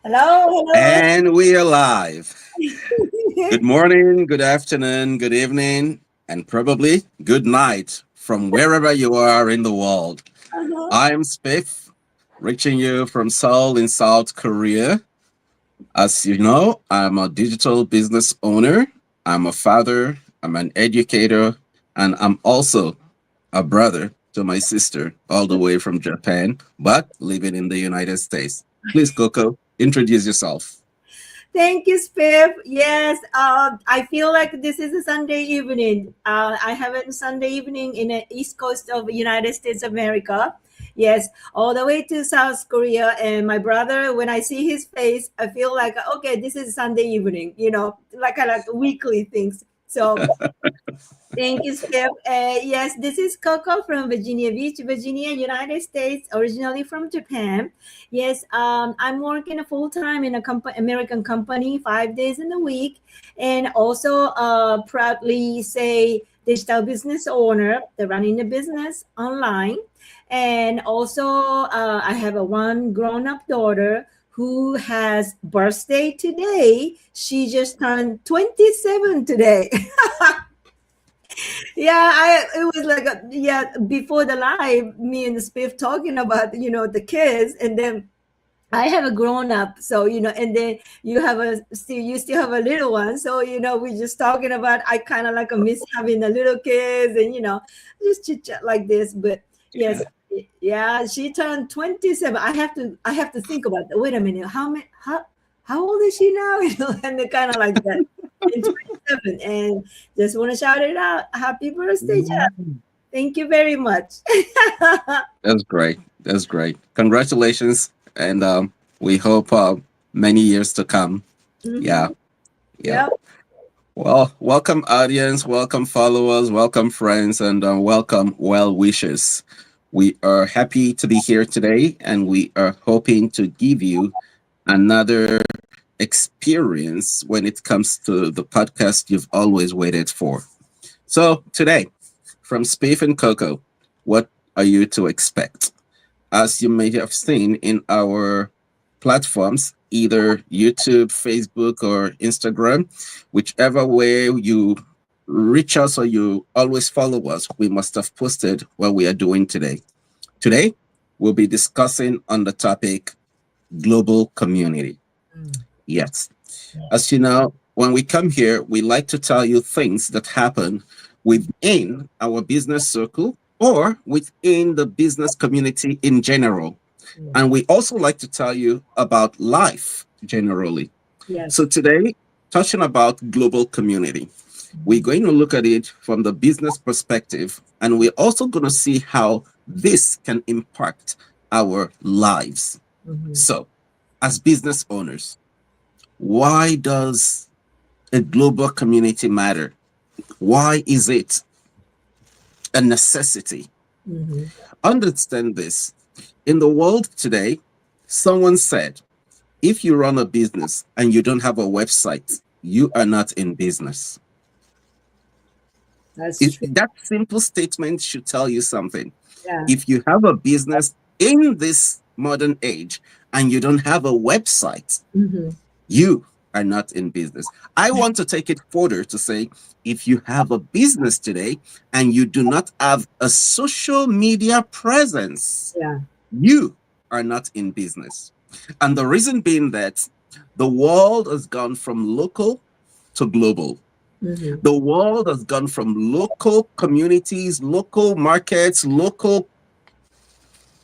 Hello, hello. And we are live. Good morning, good afternoon, good evening, and probably good night from wherever you are in the world. Uh-huh. I'm Spiff, reaching you from Seoul in South Korea. As you know, I'm a digital business owner, I'm a father, I'm an educator, and I'm also a brother to my sister, all the way from Japan, but living in the United States. Please, Coco, introduce yourself. Thank you, Spiff. Yes, I feel like this is a Sunday evening. I have a Sunday evening in the east coast of United States of America. Yes, all the way to South Korea. And my brother, when I see his face, I feel like, okay, this is Sunday evening, like kind of weekly things. So thank you, Steph. Yes, this is Coco from Virginia Beach, Virginia, United States, originally from Japan. Yes, I'm working full time in a American company, 5 days in a week, and also proudly say digital business owner, the running the business online, and also I have a one grown up daughter who has birthday today. She just turned 27 today. Yeah, it was like yeah, before the live, me and Spiff talking about the kids, and then I have a grown up, so and then you still have a little one, so we're just talking about. I kind of like a miss having the little kids, and just chit chat like this. But yes, yeah, she turned 27. I have to think about that. Wait a minute, how old is she now? And they're kind of like that. And 27, and just want to shout it out. Happy birthday, Jeff. Thank you very much. That's great. That's great. Congratulations, and we hope many years to come. Yeah, Hmm. yeah. Yep. Well, welcome audience, welcome followers, welcome friends, and welcome well wishers. We are happy to be here today, and we are hoping to give you another experience when it comes to the podcast you've always waited for. So today, from Spiff and Coco, what are you to expect? As you may have seen in our platforms, either YouTube, Facebook, or Instagram, whichever way you reach us or you always follow us, we must have posted what we are doing today. Today, we'll be discussing on the topic global community. Mm. Yes. As you know, when we come here, we like to tell you things that happen within our business circle or within the business community in general. Yeah. And we also like to tell you about life generally. So Yes. today, touching about global community, we're going to look at it from the business perspective, and we're also going to see how this can impact our lives. Mm-hmm. So, as business owners, why does a global community matter? Why is it a necessity? Mm-hmm. Understand this. In the world today, someone said, if you run a business and you don't have a website, you are not in business. That's true. That simple statement should tell you something. Yeah. If you have a business in this modern age and you don't have a website, Mm-hmm. you are not in business. I want to take it further to say if you have a business today and you do not have a social media presence, Yeah. you are not in business. And the reason being that the world has gone from local to global. Mm-hmm. The world has gone from local communities, local markets, local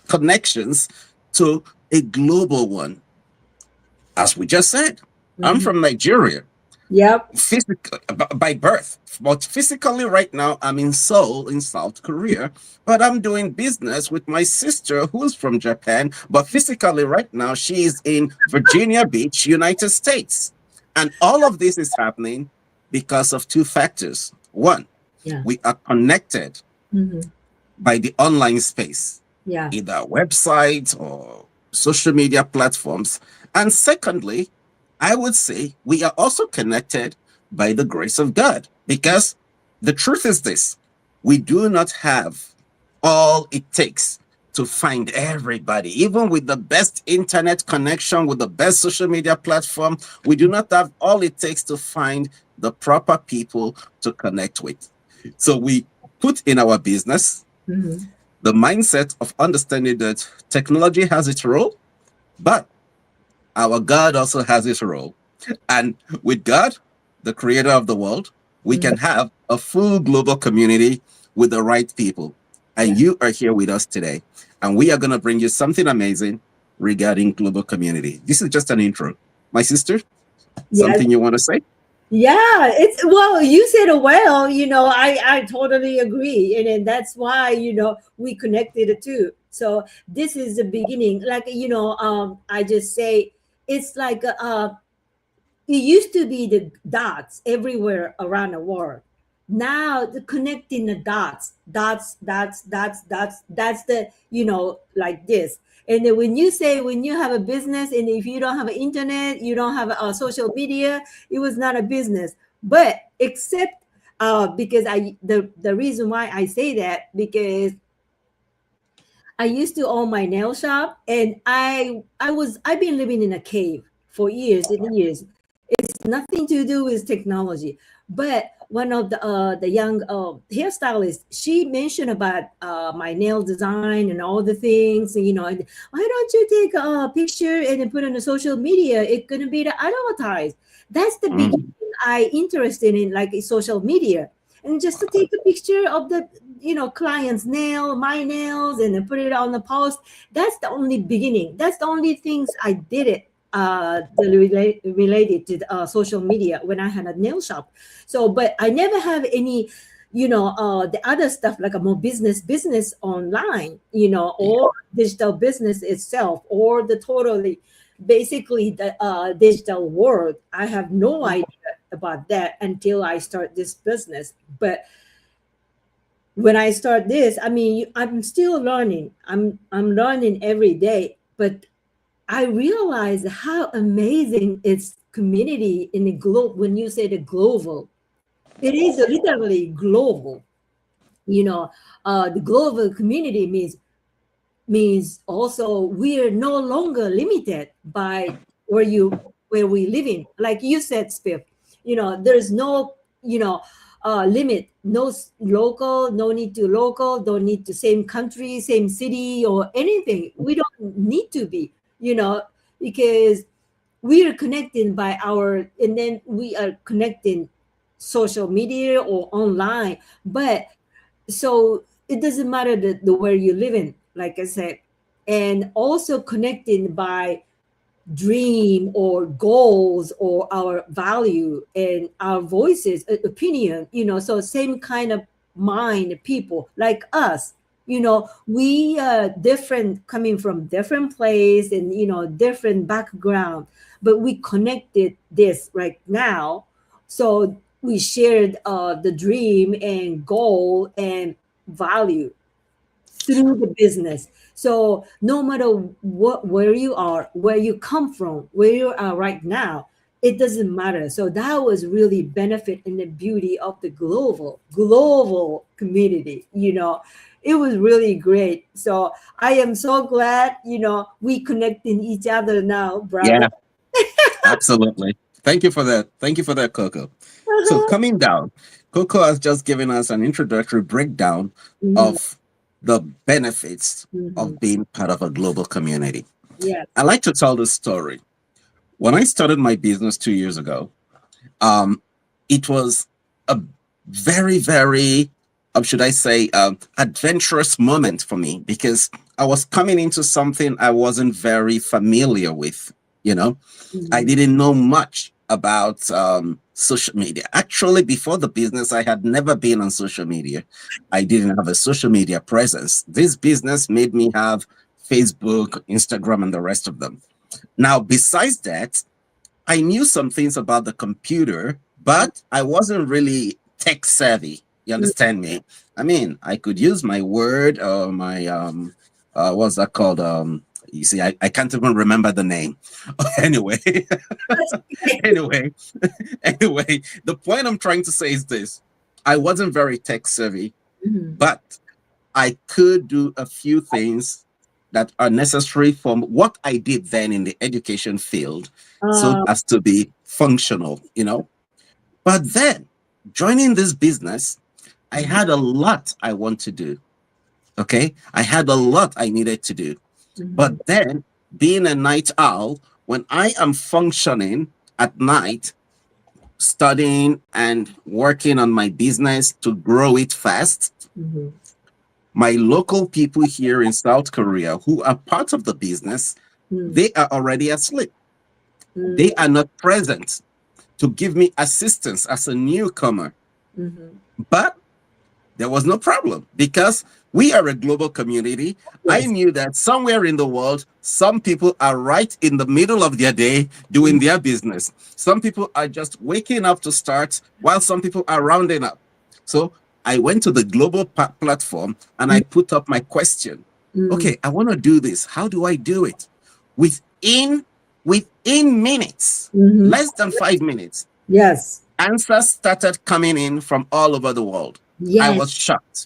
connections to a global one. As we just said, I'm Mm-hmm. from Nigeria, Yep. physical by birth, but physically right now I'm in Seoul in South Korea, but I'm doing business with my sister who's from Japan, but physically right now she is in Virginia Beach, United States. And all of this is happening because of two factors. One, Yeah. we are connected Mm-hmm. by the online space, Yeah. either websites or social media platforms. And secondly, I would say we are also connected by the grace of God because the truth is this: we do not have all it takes to find everybody. Even with the best internet connection, with the best social media platform, we do not have all it takes to find the proper people to connect with. So we put in our business Mhm. the mindset of understanding that technology has its role, but our God also has his role. And with God, the creator of the world, we Mhm. can have a full global community with the right people. And Yeah. you are here with us today. And we are going to bring you something amazing regarding global community. This is just an intro. My sister, Yes. something you want to say? Yeah, it's well, you said it well, I totally agree. And then that's why, we connected it too. So this is the beginning. Like, I just say it's like it used to be the dots everywhere around the world. Now the connecting the dots, that's the, like this. And then when you say, when you have a business, and if you don't have an internet, you don't have a social media, it was not a business. But except because the reason why I say that, because I used to own my nail shop, and I've been living in a cave for years and years. It's nothing to do with technology. But one of the young hairstylist, she mentioned about my nail design and all the things. And why don't you take a picture and then put on the social media? It's gonna be the advertised. That's the beginning. Mm, I interested in, like, social media, and just to take a picture of the client's nail, my nails, and then put it on the post. That's the only beginning. That's the only things I did it related to social media when I had a nail shop. So, but I never have any, the other stuff, like a more business online, yeah. or digital business itself, or the totally, basically the digital world. I have no idea about that until I start this business. But when I start this, I mean, I'm still learning. I'm learning every day, but I realize how amazing it's community in the globe. When you say the global, it is literally global. You know, the global community means also we're no longer limited by where we live in. Like you said, Spiff, there's no limit, no local, no need to local, don't need to same country, same city, or anything. We don't need to be, because we are connected by our, and then we are connecting social media or online. But so it doesn't matter the where you live in, like I said. And also connecting by dream or goals or our value and our voices, opinion, so same kind of mind people like us. We are different, coming from different place, and different background, but we connected this right now. So we shared the dream and goal and value through the business. So no matter where you are, where you come from, where you are right now, it doesn't matter. So that was really benefit in the beauty of the global community. It was really great. So I am so glad, we connecting each other now, brother. Yeah, absolutely. Thank you for that. Thank you for that, Coco. So, Uh-huh. coming down, Coco has just given us an introductory breakdown Mhm, of the benefits mhm. of being part of a global community. Yes. I like to tell this story. When I started my business 2 years ago, um, it was a very, very, should I say, adventurous moment for me because I was coming into something I wasn't very familiar with. You know, I Mhm, didn't know much about social media. Actually, before the business, I had never been on social media. I didn't have a social media presence. This business made me have Facebook, Instagram, and the rest of them. Now, besides that, I knew some things about the computer, but I wasn't really tech savvy. You understand me? I mean, I could use my Word or my what's that called? You see, I can't even remember the name. Anyway, anyway, anyway, the point I'm trying to say is this: I wasn't very tech savvy, mhm, but I could do a few things that are necessary from what I did then in the education field so Uh, as to be functional, But then joining this business, I mhm, had a lot I want to do. Okay. I had a lot I needed to do. mhm, But then being a night owl, when I am functioning at night, studying and working on my business to grow it fast, mhm, my local people here in South Korea who are part of the business, mm, they are already asleep. mm, They are not present to give me assistance as a newcomer. mhm. But there was no problem because we are a global community. I Yes. knew that somewhere in the world, some people are right in the middle of their day doing Mm, their business. Some people are just waking up to start, while some people are rounding up. So I went to the global platform and I mm, put up my question. mm. Okay, I want to do this. How do I do it? Within within minutes, Mhm. less than 5 minutes, Yes. answers started coming in from all over the world. I Yes. was shocked.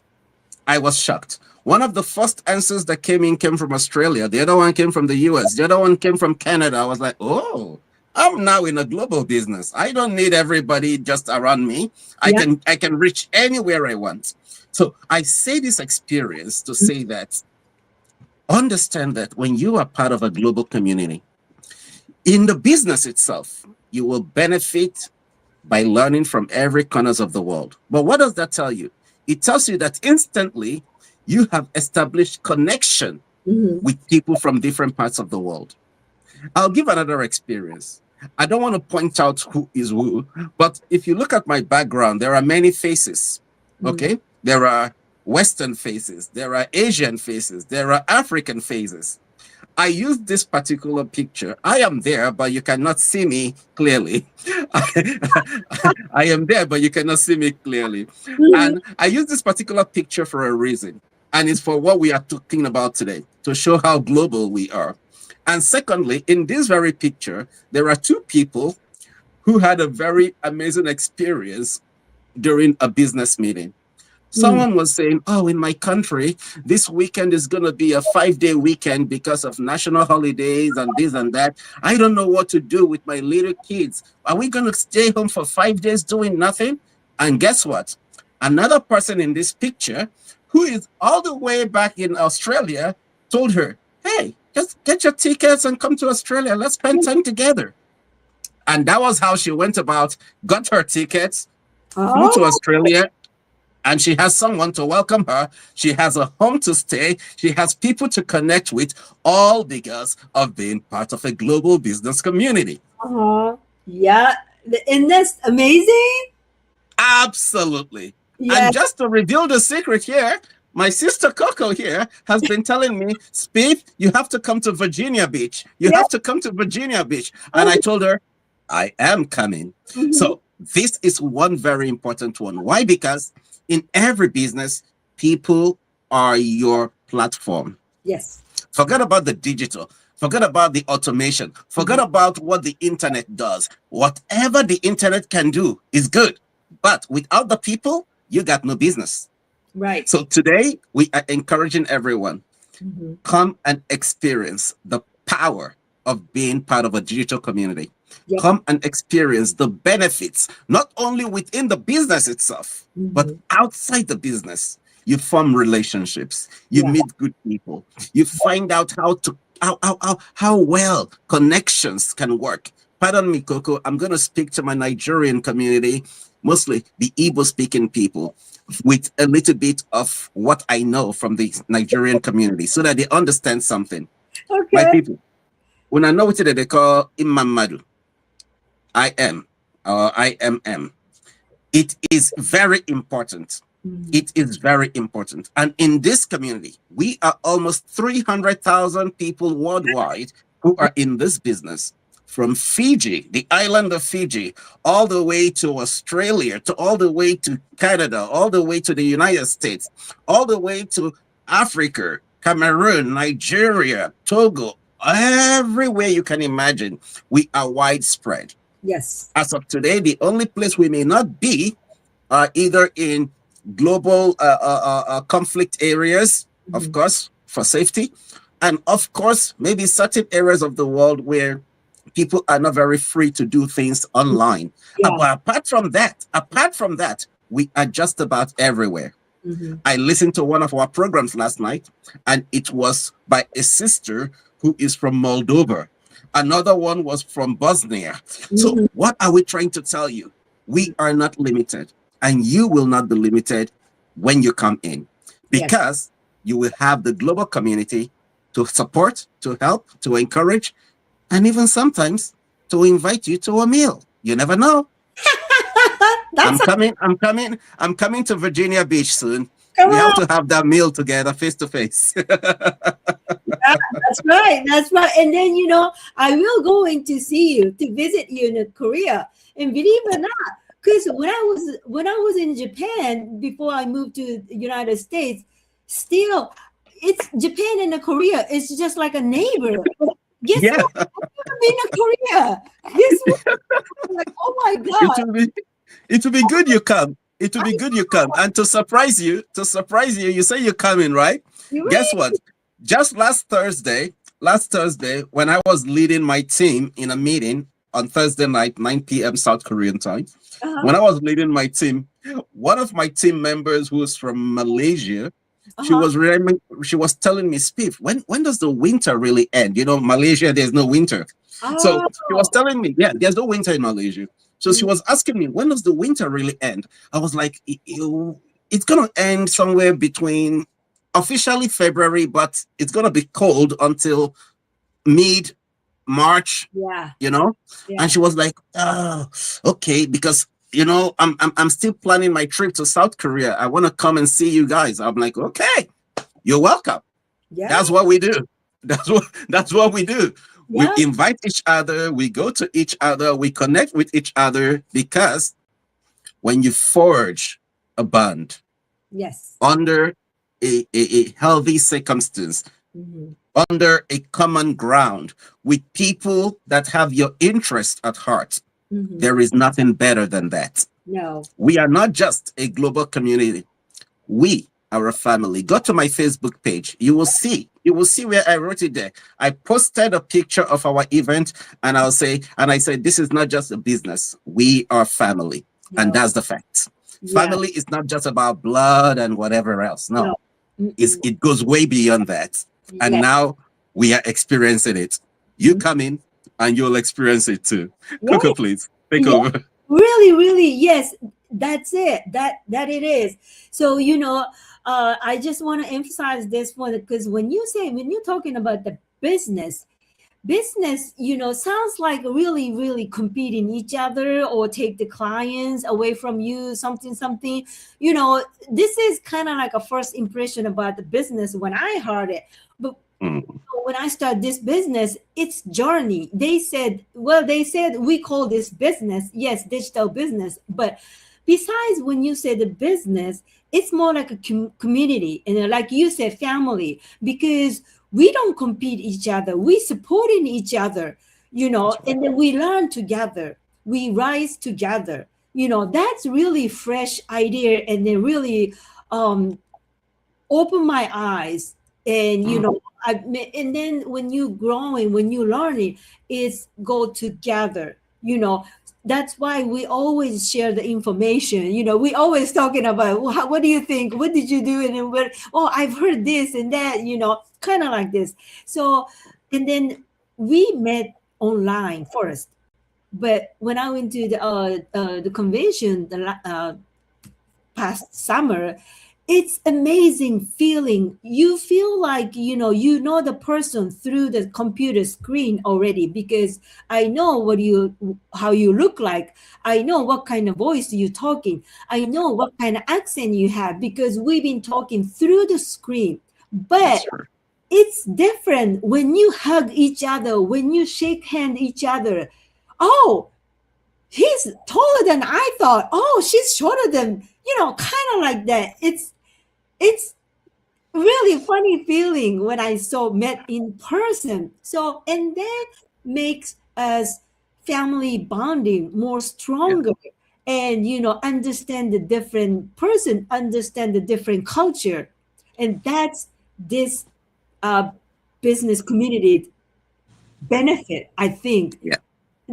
I was shocked. One of the first answers that came from Australia. The other one came from the US. The other one came from Canada. I was like, oh, I'm now in a global business. I don't need everybody just around me. I Yeah. can I can reach anywhere I want. So I say this experience to Mm, say that understand that when you are part of a global community, in the business itself, you will benefit by learning from every corners of the world. But what does that tell you? It tells you that instantly you have established connection mhm, with people from different parts of the world. I'll give another experience. I don't want to point out who is who, but if you look at my background, there are many faces. mm. Okay? There are Western faces, there are Asian faces, there are African faces. I use this particular picture. I am there, but you cannot see me clearly. I am there, but you cannot see me clearly. Mhm. And I use this particular picture for a reason. And it's for what we are talking about today, to show how global we are. And secondly, in this very picture, there are two people who had a very amazing experience during a business meeting. Mm. Someone was saying, oh, in my country, this weekend is going to be a 5-day weekend because of national holidays and this and that. I don't know what to do with my little kids. Are we going to stay home for 5 days doing nothing? And guess what? Another person in this picture, who is all the way back in Australia, told her, hey, just get your tickets and come to Australia. Let's spend time together. And that was how she went about, got her tickets, flew to Oh, Australia, and she has someone to welcome her. She has a home to stay. She has people to connect with, all because of being part of a global business community. uh-huh. Yeah. Isn't this amazing? Absolutely. Yeah. And just to reveal the secret here, my sister Coco here has been telling me, Spiff, you have to come to Virginia Beach. You Yeah. have to come to Virginia Beach. And Oh, I told her, I am coming. mhm. So this is one very important one. Why? Because in every business, people are your platform. Yes. Forget about the digital. Forget about the automation. Forget Mhm. about what the internet does. Whatever the internet can do is good. But without the people, you got no business. Right. So today, we are encouraging everyone, Mhm. come and experience the power of being part of a digital community. Yep. Come and experience the benefits, not only within the business itself, but Mhm. outside the business. You form relationships, you Yeah. meet good people, you find out how well connections can work. Pardon me, Coco, I'm going to speak to my Nigerian community, mostly the Igbo speaking people, with a little bit of what I know from the Nigerian community so that they understand something. My Okay. people, when I know what they call Imamadu, I am, or IMM, it is very important. Mhm. It is very important. And in this community, we are almost 300,000 people worldwide who are in this business. From Fiji, the island of Fiji, all the way to Australia, to all the way to Canada, all the way to the United States, all the way to Africa, Cameroon, Nigeria, Togo, everywhere you can imagine, we are widespread. Yes. As of today, the only place we may not be are either in global conflict areas, of Mhm. course, for safety, And of course, maybe certain areas of the world where people are not very free to do things online. Yeah. But apart from that, we are just about everywhere. Mm-hmm. I listened to one of our programs last night, and it was by a sister who is from Moldova. Another one was from Bosnia. So, Mm-hmm. what are we trying to tell you? We are not limited, and you will not be limited when you come in, Yes. because you will have the global community to support, to help, to encourage, and even sometimes to invite you to a meal. You never know. That's I'm coming to Virginia Beach soon. come We have on. to have that meal together face to face. Yeah, that's right. That's right. And then I will going to see you to visit you in Korea. And believe it or not, because when I was in Japan before I moved to the United States, still it's Japan and Korea. It's just like a neighbor. But guess Yeah, what? I've never been to Korea. Guess what? I'm like, oh my it God. will be it will be good you come. It will I be good you come. And to surprise you, you say you're coming, right? you Guess really what? Just last Thursday, when I was leading my team in a meeting on Thursday night, 9 p.m. South Korean time, uh-huh, when I was leading my team, one of my team members who is from Malaysia, uh-huh. she was telling me, Spiff, when does the winter really end? Malaysia, there's no winter. So she was Oh. telling me, yeah, there's no winter in Malaysia. So she Mm, was asking me, when does the winter really end? I was like, it's gonna end somewhere between officially February, but it's gonna be cold until mid March, yeah, you know? And yeah. she was like, oh, okay, because I'm still planning my trip to South Korea. I want to come and see you guys. I'm like, okay, you're welcome. Yeah, That's what we do. That's what we do. We yeah. invite each other, we go to each other, we connect with each other, because when you forge a bond Yes. under a healthy circumstance, Hmm. under a common ground, with people that have your interest at heart, Hmm. there is nothing better than that. No. We are not just a global community. We are a family. Go to my Facebook page. You will see. You will see where I wrote it there. I posted a picture of our event, and I said, this is not just a business. We are family. And No. that's the fact. Yeah. Family is not just about blood and whatever else. No. No, Mm-mm. it goes way beyond that. And Yeah. now we are experiencing it. You Mhm. come in and you'll experience it too. Coco, Right. please take Yeah. over. Really, really. Yes. That's it. That it is. So I just want to emphasize this one because when you're talking about the business sounds like really really competing each other or take the clients away from you something this is kind of like a first impression about the business when I heard it. But Mm, when I start this business, it's journey. They said we call this business, yes, digital business. But besides, when you say the business, it's more like a community and like you said, family, because we don't compete each other. We supporting each other, that's right. and then we learn together. We rise together. That's really fresh idea, and then really um open my eyes. And Mm, and then when you growing, when you learning, it's go together. That's why we always share the information. We always talking about, well, what do you think, what did you do, and then I've heard this and that, kind of like this. So, and then we met online first. But when I went to the convention past summer, it's amazing feeling. You feel like you know the person through the computer screen already, because I know how you look like. I know what kind of voice you're talking. I know what kind of accent you have, because we've been talking through the screen. But that's right. it's different when you hug each other, when you shake hand each other. Oh, he's taller than I thought. Oh, she's shorter than, kind of like that. It's really funny feeling when I saw met in person. So, and that makes us family bonding more Yeah. stronger, and understand the different person, understand the different culture. And that's this uh business community benefit, I think. Yeah.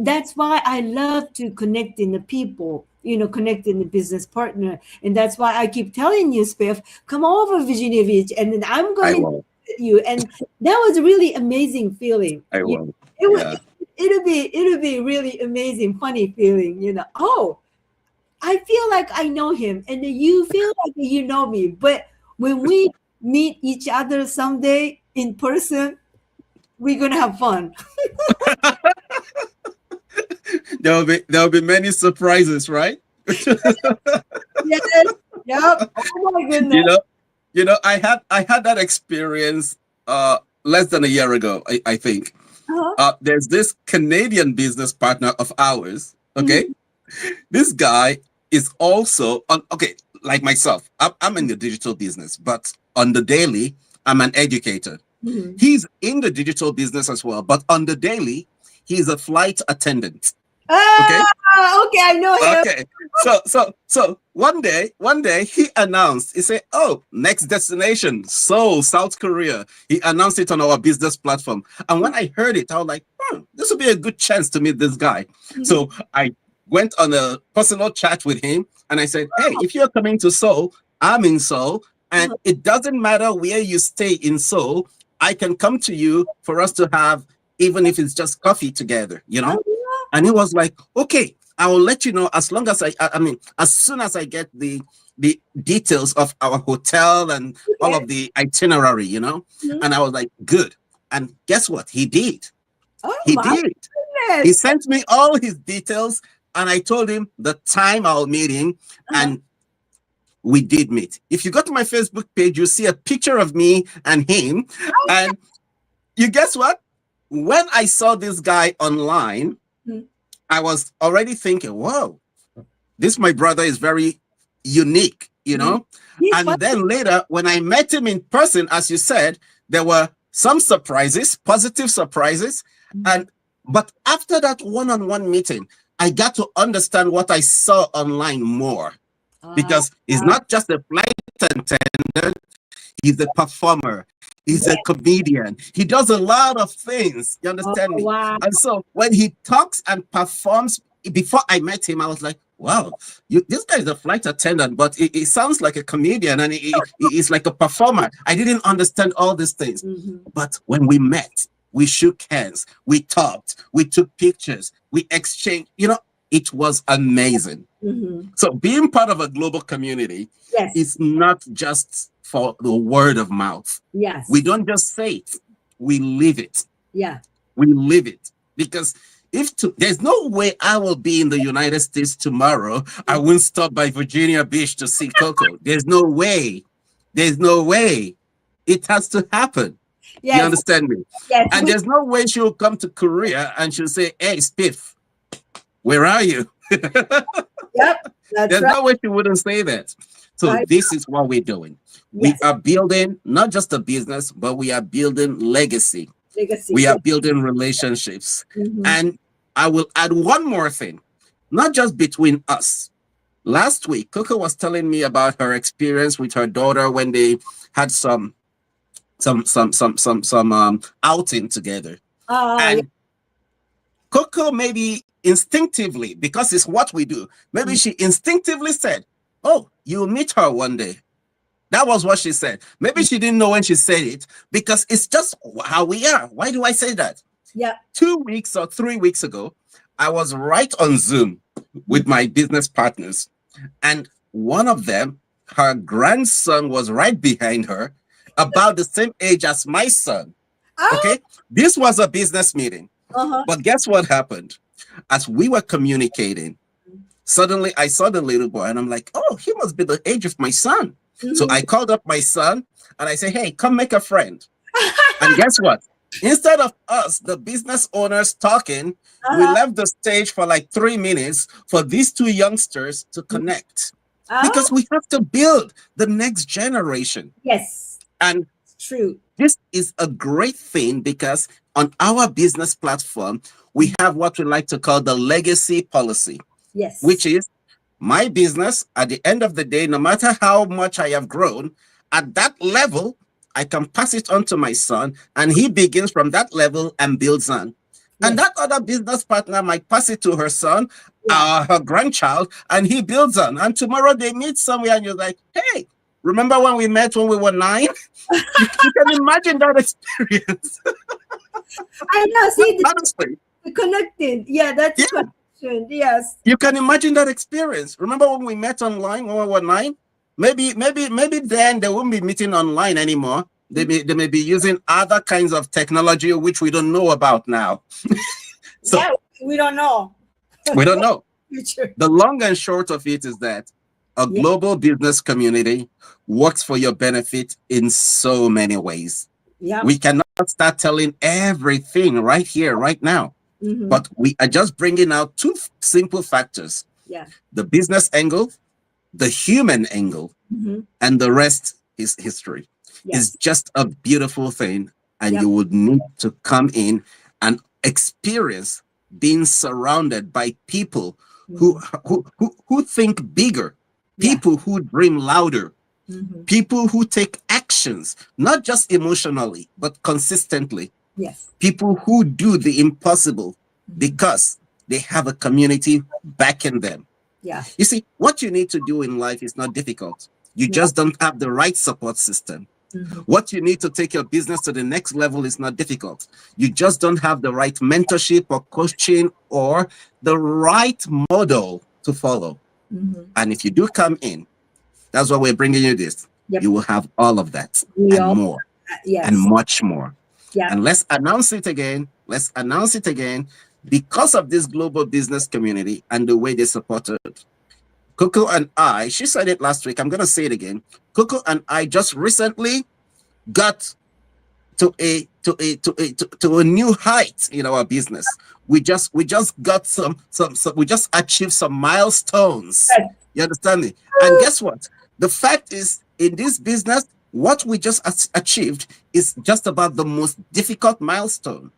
That's why I love to connect in the people, connect in the business partner. And that's why I keep telling you, Spiff, come over Virginia Beach, and then I'm I going to will. visit you. And that was a really amazing feeling. I will. It was, Yeah. it'll be really amazing, funny feeling, Oh, I feel like I know him, and then you feel like you know me. But when we meet each other someday in person, we're gonna have fun. There'll be many surprises, right? Yes. Yep. Oh my goodness. you know, I had that experience less than a year ago, I think. Uh-huh. There's this Canadian business partner of ours. Okay, Mhm. this guy is also on. Okay, like myself, I'm in the digital business, but on the daily, I'm an educator. Mhm. He's in the digital business as well, but on the daily, he's a flight attendant. Okay. Okay, I know him. Okay. So one day he announced, he said, "Oh, next destination, Seoul, South Korea." He announced it on our business platform. And when I heard it, I was like, this would be a good chance to meet this guy. Mhm. So I went on a personal chat with him and I said, "Hey, if you're coming to Seoul, I'm in Seoul, and Uh-huh. it doesn't matter where you stay in Seoul, I can come to you for us to have, even if it's just coffee together." Oh, yeah. And he was like, "Okay, I will let you know as long as I mean, as soon as I get the details of our hotel and all Okay. of the itinerary." Mhm. And I was like, "Good." And guess what? He did. Oh He my did. He goodness. sent me all his details, and I told him the time I'll meet him, Uh-huh. and we did meet. If you go to my Facebook page, you see a picture of me and him. And you guess what? When I saw this guy online, Mhm. I was already thinking, whoa, this my brother is very unique, you Mhm. know? He's And funny. then later, when I met him in person, as you said, there were some surprises, positive surprises. And but after that one-on-one meeting, I got to understand what I saw online more, Ah, because he's not just a flight attendant, he's a performer, he's a yes. comedian, he does a lot of things. You Oh, understand me? wow. And so when he talks and performs, before I met him, I was like, wow, this guy is a flight attendant, but he sounds like a comedian, and he's like a performer. I didn't understand all these things. Mhm. But when we met, we shook hands, we talked, we took pictures, we exchanged, it was amazing. Mhm. So being part of a global community Yes. is not just for the word of mouth. We Yes. don't just say it, we live it. Yeah. We live it. Because there's no way I will be in the United States tomorrow, I won't stop by Virginia Beach to see Coco. There's no way. There's no way. It has to happen. You Yes. understand me? Yes. And there's no way she'll come to Korea and she'll say, "Hey, Spiff, where are you?" Yep. That's There's right. no way she wouldn't say that. So I, this is what we're doing. We yes. are building not just a business, but we are building legacy. Legacy. We are Yes. building relationships. Mhm. And I will add one more thing, not just between us. Last week, Coco was telling me about her experience with her daughter when they had some outing together. Yeah. And Coco, maybe instinctively, because it's what we do, maybe Mhm. she instinctively said, "Oh, you'll meet her one day." That was what she said. Maybe she didn't know when she said it, because it's just how we are. Why do I say that? Yeah. 2 weeks or 3 weeks ago, I was right on Zoom with my business partners, and one of them, her grandson was right behind her, about the same age as my son. Ah. Okay, this was a business meeting. Uh-huh. But guess what happened? As we were communicating, suddenly I saw the little boy and I'm like, oh, he must be the age of my son. So Mhm. I called up my son and I said, hey, come make a friend. And guess what? Instead of us, the business owners, talking, we Uh-huh. left the stage for like 3 minutes for these two youngsters to connect, Uh-huh. because we have to build the next generation. Yes. And It's true. this is a great thing, because on our business platform, we have what we like to call the legacy policy, which Yes. is my business. At the end of the day, no matter how much I have grown, at that level, I can pass it on to my son, and he begins from that level and builds on. And Yes. that other business partner might pass it to her son, Yeah. her grandchild, and he builds on. And tomorrow they meet somewhere, and you're like, hey, remember when we met when we were 9? You can imagine that experience. I know. See, Honestly, the connected. Yeah, that's a yeah, connection. Yes. you can imagine that experience. Remember when we met online when we were 9? Maybe then they won't be meeting online anymore. They may be using other kinds of technology which we don't know about now. So Yeah, we don't know. we don't know. Future. The long and short of it is that a Yeah. global business community works for your benefit in so many ways. Yeah. We cannot start telling everything right here, right now, Mm-hmm. but we are just bringing out two simple factors: Yeah. the business angle, the human angle, Mm-hmm. and the rest is history. It's Yes. just a beautiful thing, and Yep. you would need to come in and experience being surrounded by people who Mm-hmm. who think bigger, Yeah. people who dream louder, Mm-hmm. people who take actions, not just emotionally, but consistently, Yes. people who do the impossible Mm-hmm. because they have a community backing them. Yeah. You see, what you need to do in life is not difficult. You Yeah. just don't have the right support system. Mm-hmm. What you need to take your business to the next level is not difficult. You just don't have the right mentorship or coaching or the right model to follow. Mm-hmm. And if you do come in, that's why we're bringing you this. Yep. You will have all of that We and all. more and Yes. much more. Yeah. And let's announce it again. Let's announce it again because of this global business community and the way they support it. Coco and I, she said it last week. I'm going to say it again. Coco and I just recently got to a new height in our business. We just got some we just achieved some milestones. Yes. You understand me? And guess what? The fact is, in this business, what we just achieved is just about the most difficult milestone.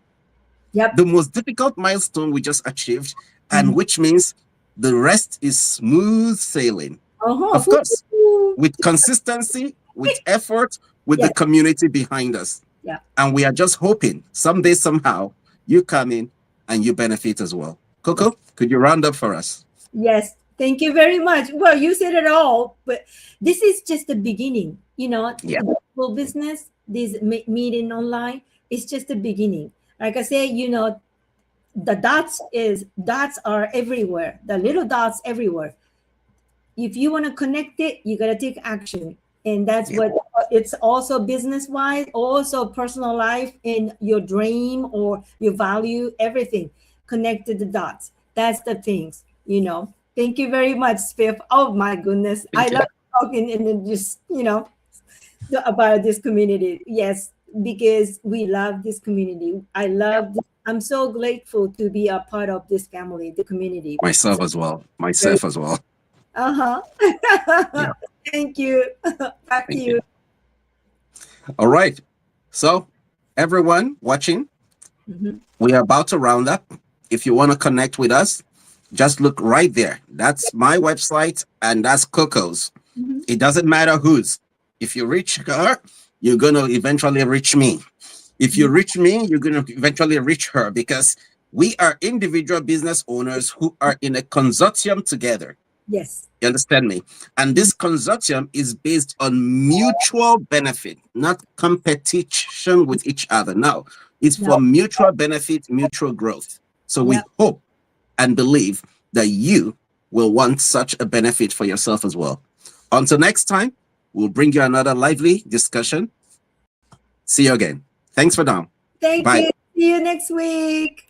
Yep. The most difficult milestone we just achieved, and Mhm. which means the rest is smooth sailing. Uh-huh. Of course, Woo-hoo. with consistency, with effort, with the Yes. community behind us. Yeah. And we are just hoping someday, somehow, you come in and you benefit as well. Coco, could you round up for us? Yes. Thank you very much. Well, you said it all, but this is just the beginning. Yeah. The global business, this meeting online, is just the beginning. Like I said, the dots are everywhere. The little dots everywhere. If you want to connect it, you got to take action. And that's Yeah. what it's also business wise, also personal life in your dream or your value, everything connected the dots. That's the things. Thank you very much, Spiff. Oh my goodness. I Thank you. love talking and then about this community. Yes, because we love this community. I'm so grateful to be a part of this family, the community. Myself as well. Very Myself as well. uh-huh. Yeah. Thank you. Back to Thank you. you. All right. So, everyone watching, Mhm. we are about to round up. If you want to connect with us, just look right there. That's my website and that's Coco's. Mhm. It doesn't matter whose. If you reach her, you're going to eventually reach me. If you reach me, you're going to eventually reach her because we are individual business owners who are in a consortium together. Yes. You understand me? And this consortium is based on mutual benefit, not competition with each other. No, it's for No. mutual benefit, mutual growth. So we Yeah. hope and believe that you will want such a benefit for yourself as well. Until next time, we'll bring you another lively discussion. See you again. Thanks for now. Thank Bye. you. See you next week.